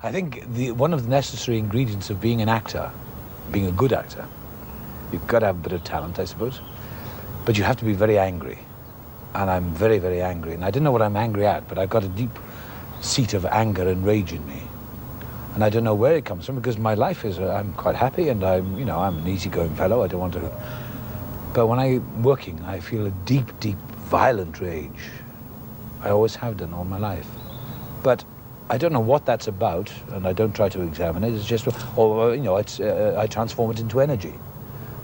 I think one of the necessary ingredients of being an actor, being a good actor, you've got to have a bit of talent, I suppose, but you have to be very angry. And I'm very, very angry. And I don't know what I'm angry at, but I've got a deep seat of anger and rage in me. And I don't know where it comes from, because my life is, I'm quite happy, and I'm an easygoing fellow. I don't want to... But when I'm working, I feel a deep, deep, violent rage. I always have done all my life. But I don't know what that's about, and I don't try to examine it. It's just, I transform it into energy.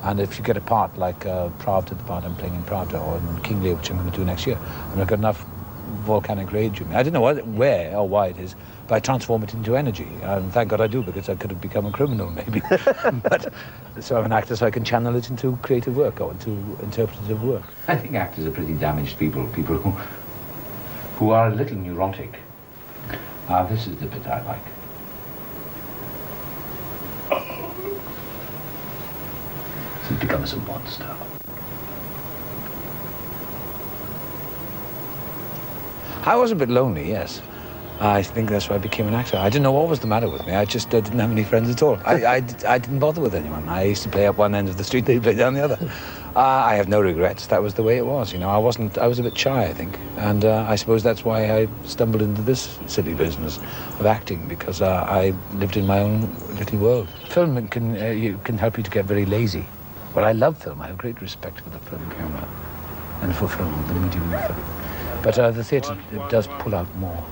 And if you get a part like Pravda, the part I'm playing in Pravda, or in King Lear, which I'm going to do next year, and I've got enough volcanic rage in me. I don't know where or why it is, but I transform it into energy. And thank God I do, because I could have become a criminal, maybe. But so I'm an actor, so I can channel it into creative work or into interpretative work. I think actors are pretty damaged people who are a little neurotic. This is the bit I like. He becomes a monster. I was a bit lonely, yes. I think that's why I became an actor. I didn't know what was the matter with me. I just didn't have any friends at all. I didn't bother with anyone. I used to play up one end of the street, they play down the other. I have no regrets. That was the way it was, I was a bit shy, I think. And I suppose that's why I stumbled into this silly business of acting, because I lived in my own little world. Film can help you to get very lazy. But I love film. I have great respect for the film camera and for film, the medium of film. But the theatre, it does pull out more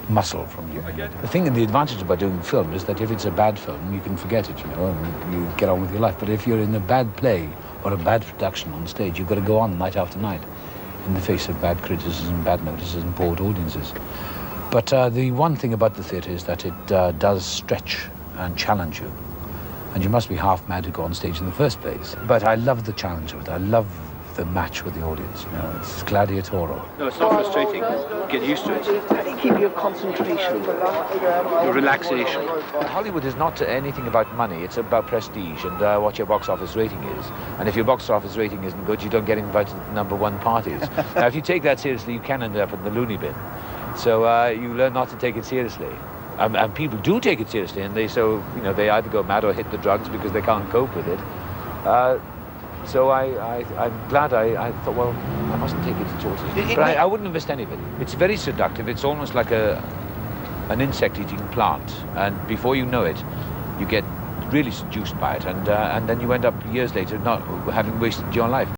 muscle from you. The advantage about doing film is that if it's a bad film, you can forget it, and you get on with your life. But if you're in a bad play or a bad production on stage, you've got to go on night after night in the face of bad criticism, bad notices, and bored audiences. But the one thing about the theatre is that it does stretch and challenge you. And you must be half mad to go on stage in the first place. But I love the challenge of it. I love the match with the audience. It's gladiatorial. No, it's not frustrating. Get used to it. How do you keep your concentration? Your relaxation. Hollywood is not anything about money. It's about prestige and what your box office rating is. And if your box office rating isn't good, you don't get invited to the #1 parties. Now, if you take that seriously, you can end up in the loony bin. So you learn not to take it seriously. And people do take it seriously, and they either go mad or hit the drugs because they can't cope with it. So I'm glad I thought, well, I mustn't take it totally. But I wouldn't have missed any of it. It's very seductive. It's almost like an insect-eating plant. And before you know it, you get really seduced by it. And then you end up years later not having wasted your life.